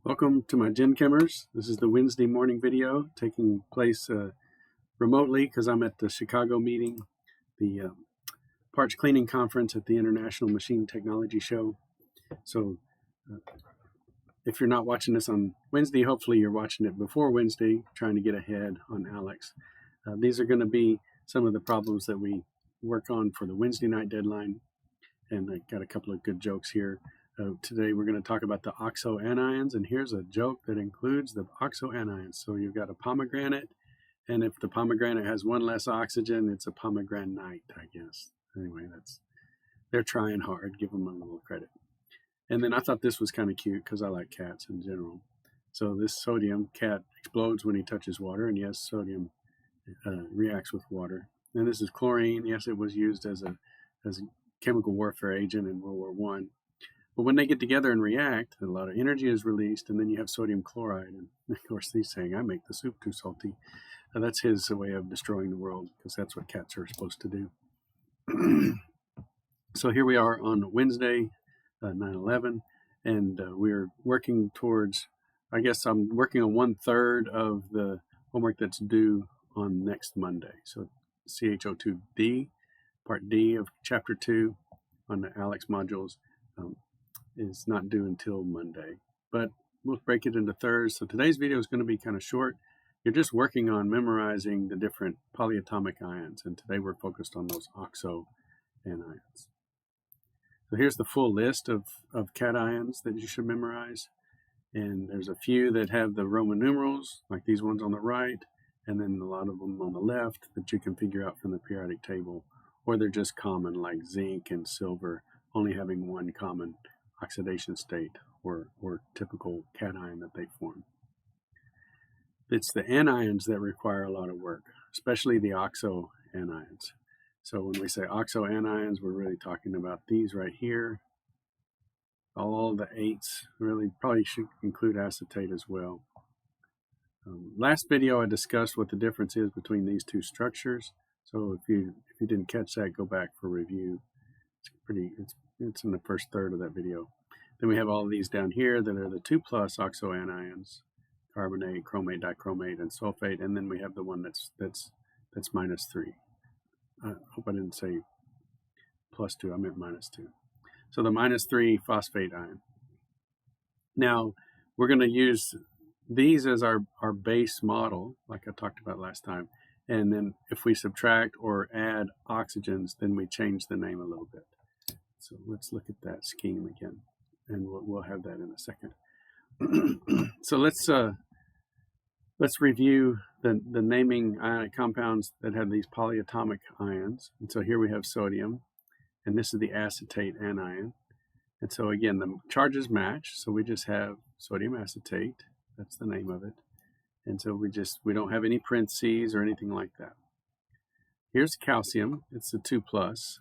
Welcome to my Gen Chemers. This is the Wednesday morning video taking place remotely because I'm at the Chicago meeting, the parts cleaning conference at the International Machine Technology Show. So if you're not watching this on Wednesday, hopefully you're watching it before Wednesday, trying to get ahead on ALEKS. These are going to be some of the problems that we work on for the Wednesday night deadline. And I got a couple of good jokes here. Today we're going to talk about the oxoanions, and here's a joke that includes the oxoanions. So you've got a pomegranate, and if the pomegranate has one less oxygen, it's a pomegranate, I guess. Anyway, they're trying hard. Give them a little credit. And then I thought this was kind of cute because I like cats in general. So this sodium cat explodes when he touches water, and yes, sodium reacts with water. And this is chlorine. Yes, it was used as a chemical warfare agent in World War I. But when they get together and react, a lot of energy is released, and then you have sodium chloride. And of course, he's saying, I make the soup too salty. That's his way of destroying the world, because that's what cats are supposed to do. So here we are on Wednesday, 9/11, and we're working towards, I guess I'm working on 1/3 of the homework that's due on next Monday. So CHO2D, Part D of Chapter 2 on the ALEKS modules is not due until Monday, but we'll break it into thirds. So today's video is going to be kind of short. You're just working on memorizing the different polyatomic ions, and today we're focused on those oxoanions. So here's the full list of cations that you should memorize, and there's a few that have the Roman numerals, like these ones on the right, and then a lot of them on the left that you can figure out from the periodic table, or they're just common, like zinc and silver, only having one common oxidation state or typical cation that they form. It's the anions that require a lot of work, especially the oxoanions. So when we say oxoanions, we're really talking about these right here. All the 8s really probably should include acetate as well. Last video I discussed what the difference is between these two structures. So if you didn't catch that, go back for review. It's in the first third of that video. Then we have all of these down here that are the 2+ oxoanions, carbonate, chromate, dichromate, and sulfate. And then we have the one that's -3. I hope I didn't say +2, I meant -2. So the -3 phosphate ion. Now we're going to use these as our base model, like I talked about last time. And then if we subtract or add oxygens, then we change the name a little bit. So let's look at that scheme again, and we'll have that in a second. So let's review the naming ionic compounds that have these polyatomic ions. And so here we have sodium, and this is the acetate anion. And so again, the charges match, so we just have sodium acetate. That's the name of it. And so we don't have any parentheses or anything like that. Here's calcium. It's the 2+,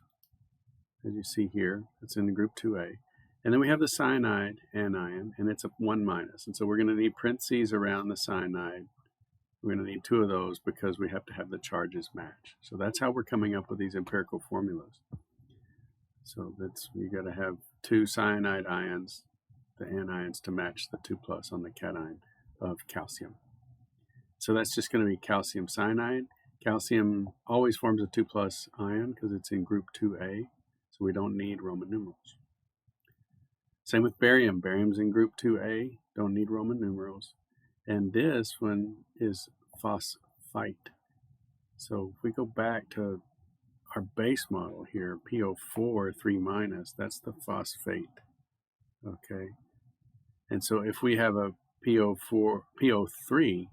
as you see here. It's in the group 2A. And then we have the cyanide anion, and it's a 1-. And so we're going to need parentheses around the cyanide. We're going to need 2 of those because we have to have the charges match. So that's how we're coming up with these empirical formulas. So you got to have 2 cyanide ions, the anions, to match the 2+ on the cation of calcium. So that's just going to be calcium cyanide. Calcium always forms a 2+ ion because it's in group 2A, so we don't need Roman numerals. Same with barium. Barium's in group 2A, don't need Roman numerals. And this one is phosphite. So if we go back to our base model here, PO4 3-, that's the phosphate. Okay. And so if we have a PO3,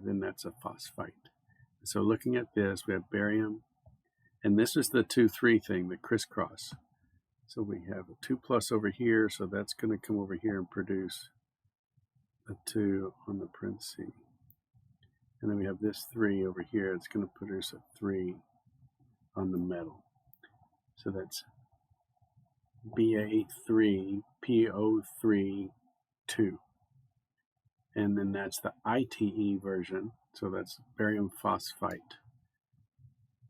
then that's a phosphite. So looking at this, we have barium, and this is the 2-3 thing, the crisscross. So we have a 2+ over here, so that's going to come over here and produce a 2 on the parenthesis. And then we have this 3 over here, it's going to produce a 3 on the metal. So that's Ba3, PO3, 2. And then that's the ITE version, so that's barium phosphite,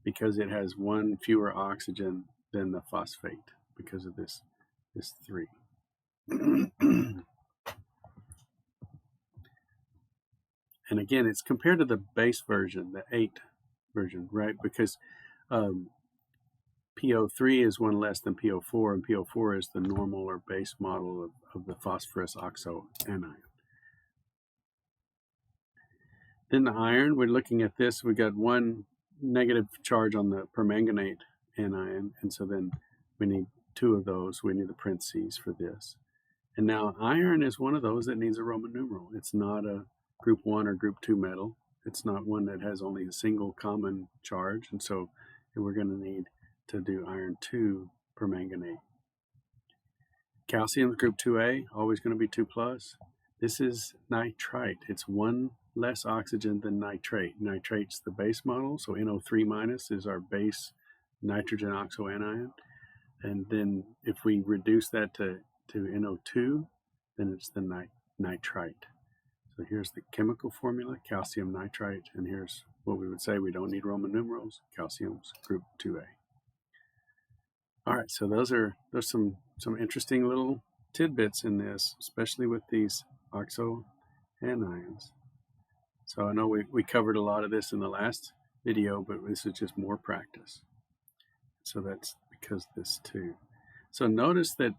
because it has 1 fewer oxygen than the phosphate because of this 3. again, it's compared to the base version, the 8 version, right? Because PO3 is one less than PO4, and PO4 is the normal or base model of the phosphorus oxoanion. Then the iron, we're looking at this, we got one negative charge on the permanganate anion, and so then we need 2 of those. We need the parentheses for this. And now iron is one of those that needs a Roman numeral. It's not a group 1 or group 2 metal. It's not one that has only a single common charge, and so we're going to need to do iron 2 permanganate. Calcium is group 2A, always going to be 2+. This is nitrite. It's one less oxygen than nitrate. Nitrate's the base model, so NO3- is our base nitrogen oxoanion. And then if we reduce that to NO2, then it's the nitrite. So here's the chemical formula, calcium nitrite, and here's what we would say we don't need Roman numerals. Calcium's group 2A. All right, so there's some interesting little tidbits in this, especially with these oxoanions. So I know we covered a lot of this in the last video, but this is just more practice. So that's because this too. So notice that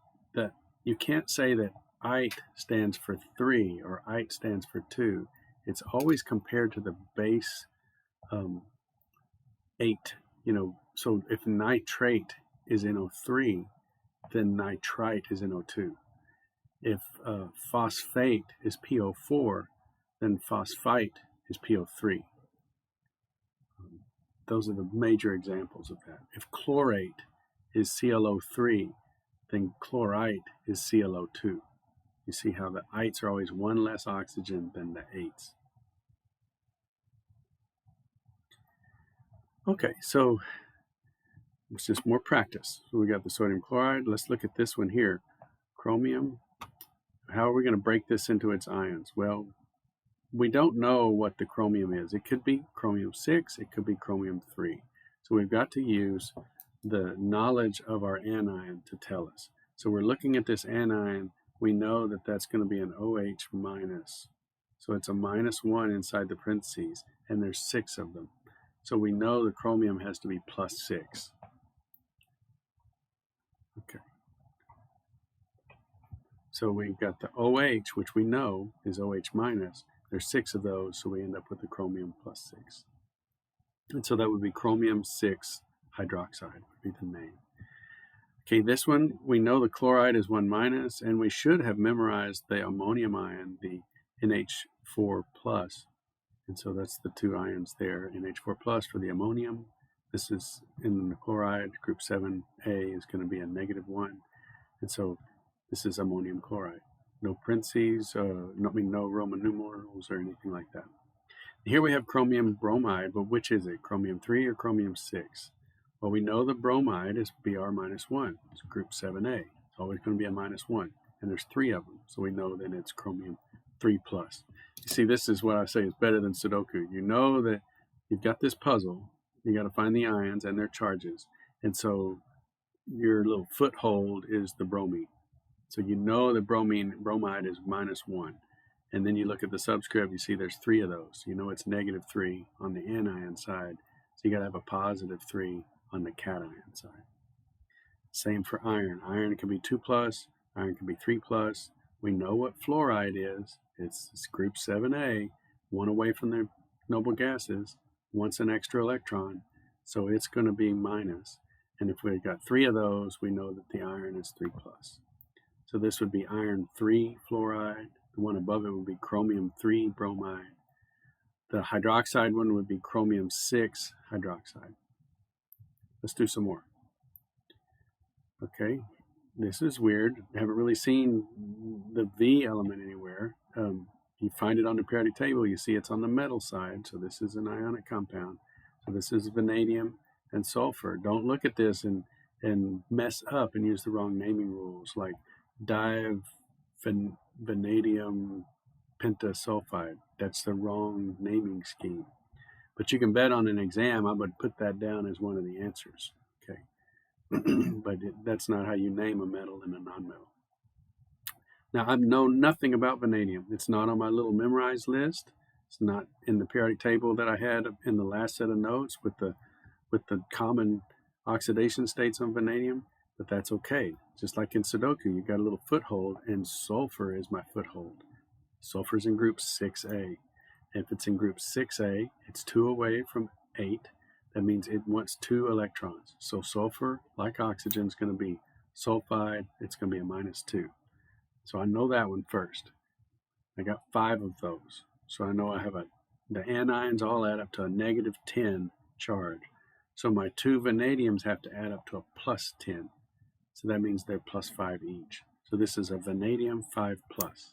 you can't say that ite stands for 3 or ite stands for 2. It's always compared to the base 8. So if nitrate is NO3, then nitrite is NO2. If phosphate is PO4, then phosphite is PO3. Those are the major examples of that. If chlorate is ClO3, then chlorite is ClO2. You see how the ites are always one less oxygen than the 8s. Okay, so it's just more practice. So we got the sodium chloride. Let's look at this one here. Chromium. How are we going to break this into its ions? Well, we don't know what the chromium is. It could be chromium 6, it could be chromium 3. So we've got to use the knowledge of our anion to tell us. So we're looking at this anion, we know that that's going to be an OH-. So it's a -1 inside the parentheses, and there's 6 of them. So we know the chromium has to be +6. Okay. So we've got the OH, which we know is OH-. There's 6 of those, so we end up with the chromium +6. And so that would be chromium 6 hydroxide would be the name. Okay, this one, we know the chloride is 1-, and we should have memorized the ammonium ion, the NH4+. And so that's the 2 ions there, NH4+ for the ammonium. This is in the chloride, group 7A is going to be a -1. And so this is ammonium chloride. No parentheses, no Roman numerals or anything like that. Here we have chromium bromide, but which is it, chromium 3 or chromium 6? Well, we know the bromide is Br-1. It's group 7A. It's always going to be a -1, and there's 3 of them, so we know that it's chromium 3+. You see, this is what I say is better than Sudoku. You know that you've got this puzzle. You got to find the ions and their charges, and so your little foothold is the bromine. So you know the bromide is -1. And then you look at the subscript, you see there's 3 of those. You know it's -3 on the anion side. So you got to have a +3 on the cation side. Same for iron. Iron can be 2+, iron can be 3+. We know what fluoride is. It's group 7A, one away from the noble gases, wants an extra electron. So it's going to be -. And if we've got 3 of those, we know that the iron is 3+. So this would be iron 3 fluoride. The one above it would be chromium 3 bromide. The hydroxide one would be chromium 6 hydroxide. Let's do some more. Okay, this is weird. I haven't really seen the V element anywhere. You find it on the periodic table, you see it's on the metal side. So this is an ionic compound. So this is vanadium and sulfur. Don't look at this and mess up and use the wrong naming rules like vanadium pentasulfide. That's the wrong naming scheme. But you can bet on an exam, I would put that down as one of the answers. Okay, but that's not how you name a metal and a nonmetal. Now, I've known nothing about vanadium. It's not on my little memorized list. It's not in the periodic table that I had in the last set of notes with the common oxidation states on vanadium, but that's okay. Just like in Sudoku, you got a little foothold, and sulfur is my foothold. Sulfur is in group 6A. If it's in group 6A, it's 2 away from 8. That means it wants 2 electrons. So sulfur, like oxygen, is going to be sulfide. It's going to be a -2. So I know that one first. I got 5 of those. So I know I have the anions all add up to a -10 charge. So my 2 vanadiums have to add up to a +10. So that means they're +5 each. So this is a vanadium 5+.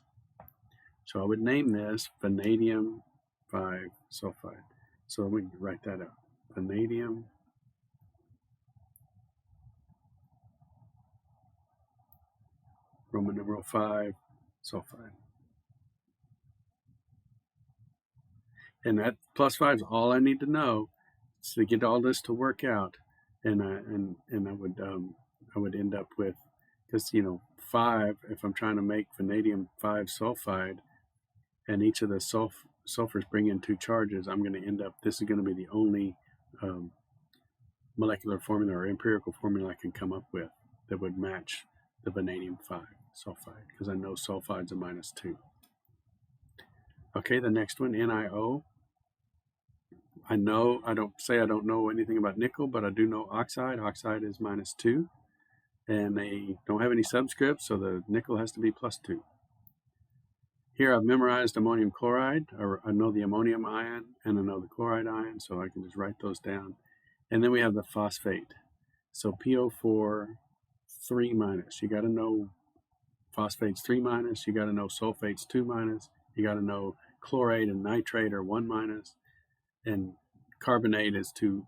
So I would name this vanadium 5 sulfide. So we can write that out. Vanadium Roman numeral 5 sulfide. And that +5 is all I need to know to get all this to work out. And I would end up with, because 5, if I'm trying to make vanadium 5 sulfide, and each of the sulfurs bring in 2 charges, I'm going to end up, this is going to be the only molecular formula or empirical formula I can come up with that would match the vanadium 5 sulfide, because I know sulfide's a -2. Okay, the next one, NiO. I don't know anything about nickel, but I do know oxide. Oxide is -2, and they don't have any subscripts, so the nickel has to be +2. Here I've memorized ammonium chloride, or I know the ammonium ion, and I know the chloride ion, so I can just write those down. And then we have the phosphate. So PO4 3-. You got to know phosphate's 3-. You got to know sulfate's 2-. You got to know chlorate and nitrate are 1-, and carbonate is 2-.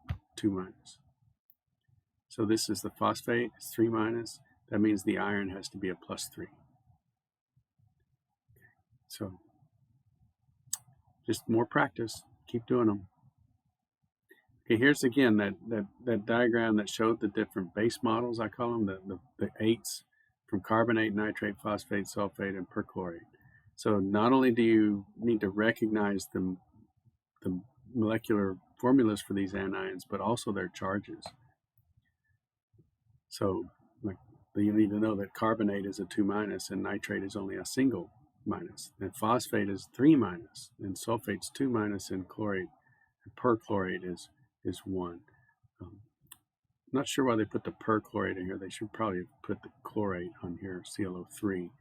So this is the phosphate, it's 3-. That means the iron has to be a +3. So just more practice, keep doing them. Okay, here's again that diagram that showed the different base models, I call them, the 8s from carbonate, nitrate, phosphate, sulfate, and perchlorate. So not only do you need to recognize the molecular formulas for these anions, but also their charges. So you need to know that carbonate is a 2-, and nitrate is only a single -, and phosphate is 3-, and sulfate's 2-, and chlorate and perchlorate is 1. Not sure why they put the perchlorate in here. They should probably put the chlorate on here, ClO3.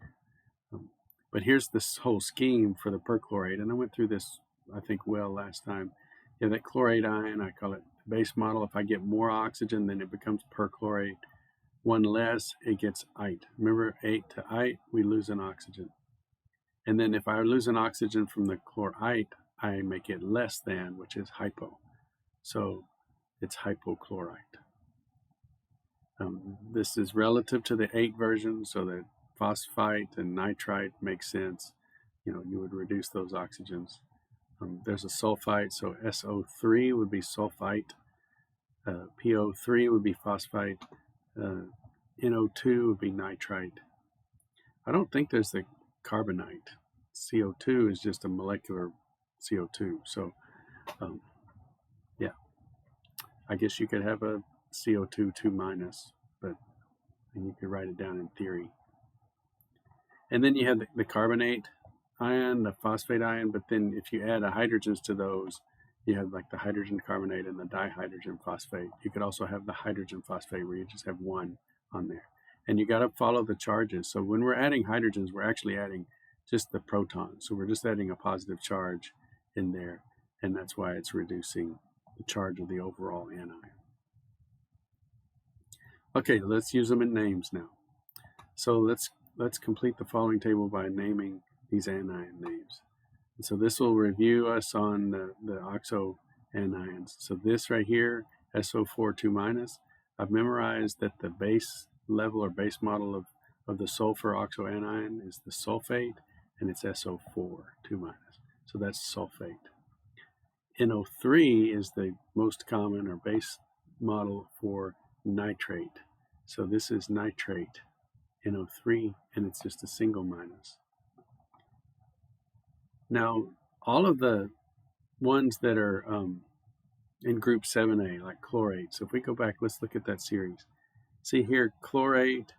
But here's this whole scheme for the perchlorate, and I went through this, I think, well last time. Yeah, that chlorate ion, I call it the base model. If I get more oxygen, then it becomes perchlorate. 1 less, it gets ite. Remember, 8 to ite, we lose an oxygen. And then if I lose an oxygen from the chlorite, I make it less than, which is hypo. So it's hypochlorite. This is relative to the 8 version, so that phosphite and nitrite makes sense. You would reduce those oxygens. There's a sulfite, so SO3 would be sulfite. PO3 would be phosphite. NO2 would be nitrite. I don't think there's the carbonite. CO2 is just a molecular CO2. So, yeah, I guess you could have a CO2 2-, and you could write it down in theory. And then you have the carbonate ion, the phosphate ion, but then if you add hydrogens to those, you have like the hydrogen carbonate and the dihydrogen phosphate. You could also have the hydrogen phosphate where you just have 1 on there. And you got to follow the charges. So when we're adding hydrogens, we're actually adding just the protons. So we're just adding a positive charge in there, and that's why it's reducing the charge of the overall anion. Okay, let's use them in names now. So let's complete the following table by naming these anion names. And so this will review us on the oxoanions. So this right here, SO4 2-. I've memorized that the base level or base model of the sulfur oxoanion is the sulfate, and it's SO4 2-. So that's sulfate. NO3 is the most common or base model for nitrate. So this is nitrate, NO3, and it's just a single minus. Now, all of the ones that are in group 7A, like chlorate. So if we go back, let's look at that series. See here, chlorate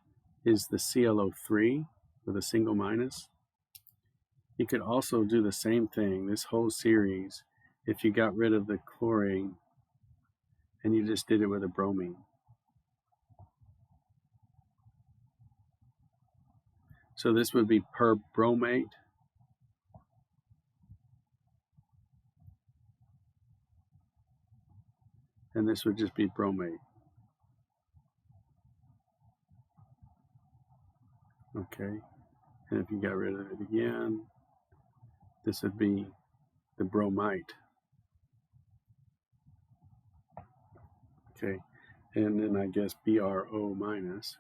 is the ClO3 with a single minus. You could also do the same thing, this whole series, if you got rid of the chlorine and you just did it with a bromine. So this would be perbromate. And this would just be bromate. Okay, and if you got rid of it again, this would be the bromite. Okay, and then I guess BRO minus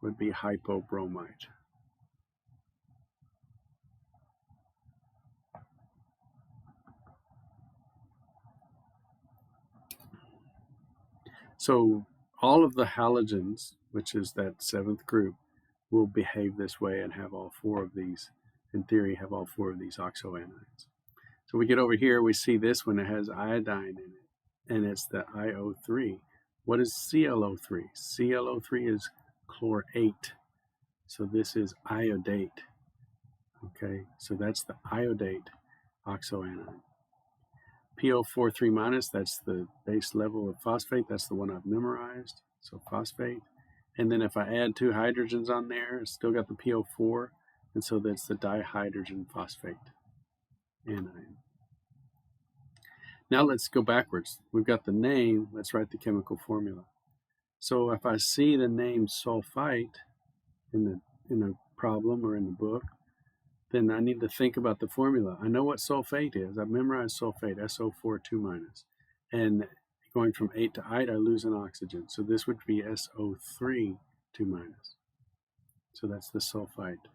would be hypobromite. So all of the halogens, which is that 7th group, will behave this way and have all 4 of these, in theory, have all 4 of these oxoanions. So we get over here, we see this one, it has iodine in it, and it's the IO3. What is ClO3? ClO3 is chlorate. So this is iodate. Okay, so that's the iodate oxoanion. PO43 minus, that's the base level of phosphate. That's the one I've memorized. So phosphate. And then if I add 2 hydrogens on there, it's still got the PO4. And so that's the dihydrogen phosphate anion. Now let's go backwards. We've got the name. Let's write the chemical formula. So if I see the name sulfite in a problem or in the book, then I need to think about the formula. I know what sulfate is. I've memorized sulfate, SO4 2 minus. And going from 8 to 8, I lose an oxygen. So this would be SO3 2 minus. So that's the sulfite.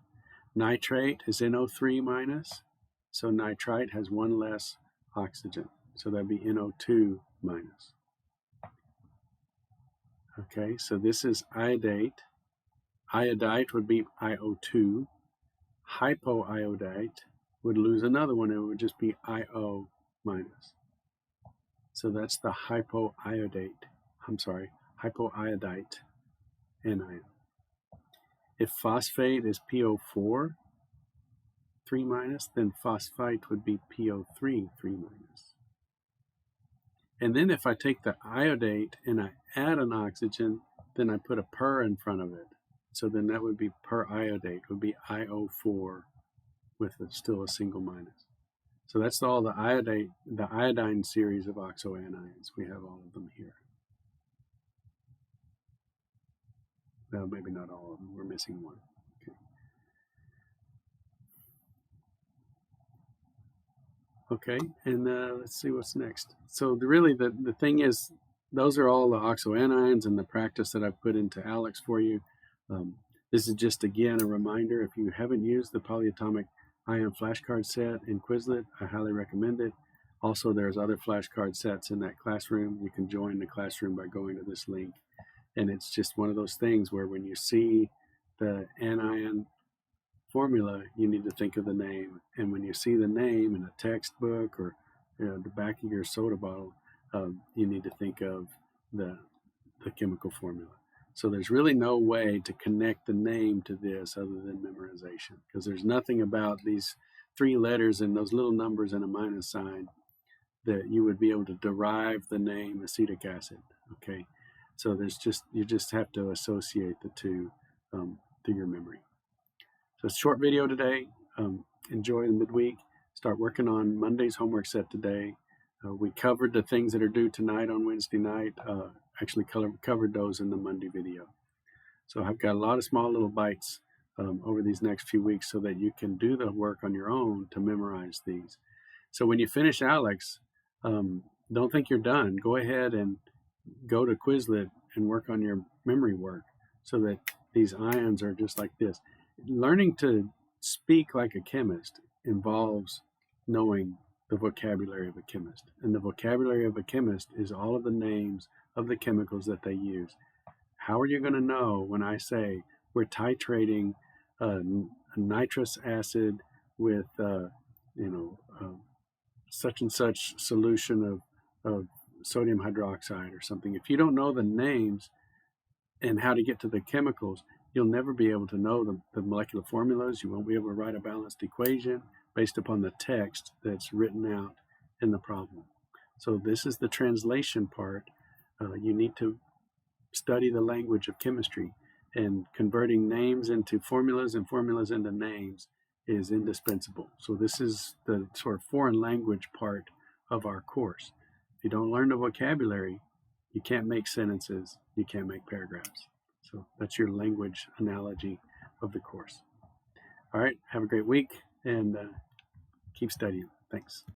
Nitrate is NO3 minus. So nitrite has 1 less oxygen. So that'd be NO2 minus. Okay, so this is iodate. Iodite would be IO2. Hypoiodite would lose another one. It would just be IO minus. So that's the hypoiodite anion. If phosphate is PO4 3 minus, then phosphite would be PO3 3 minus. And then if I take the iodate and I add an oxygen, then I put a per in front of it. So then that would be periodate, would be IO4 with still a single minus. So that's all the iodine series of oxoanions. We have all of them here. Well, maybe not all of them. We're missing one. Okay, and let's see what's next. So the thing is, those are all the oxoanions and the practice that I've put into ALEKS for you. This is just, again, a reminder. If you haven't used the polyatomic ion flashcard set in Quizlet, I highly recommend it. Also, there's other flashcard sets in that classroom. You can join the classroom by going to this link. And it's just one of those things where when you see the anion formula, you need to think of the name. And when you see the name in a textbook or the back of your soda bottle, you need to think of the chemical formula. So there's really no way to connect the name to this other than memorization, because there's nothing about these 3 letters and those little numbers and a minus sign that you would be able to derive the name acetic acid. Okay, so you just have to associate the two through your memory. So it's a short video today. Enjoy the midweek. Start working on Monday's homework set today. We covered the things that are due tonight on Wednesday night. Actually covered those in the Monday video. So I've got a lot of small little bites over these next few weeks so that you can do the work on your own to memorize these. So when you finish ALEKS, don't think you're done. Go ahead and go to Quizlet and work on your memory work so that these ions are just like this. Learning to speak like a chemist involves knowing the vocabulary of a chemist. And the vocabulary of a chemist is all of the names of the chemicals that they use. How are you going to know when I say we're titrating nitrous acid with such and such solution of sodium hydroxide or something. If you don't know the names and how to get to the chemicals, you'll never be able to know the molecular formulas. You won't be able to write a balanced equation based upon the text that's written out in the problem. So this is the translation part. You need to study the language of chemistry, and converting names into formulas and formulas into names is indispensable. So this is the sort of foreign language part of our course. If you don't learn the vocabulary, you can't make sentences, you can't make paragraphs. So that's your language analogy of the course. All right, have a great week and keep studying. Thanks.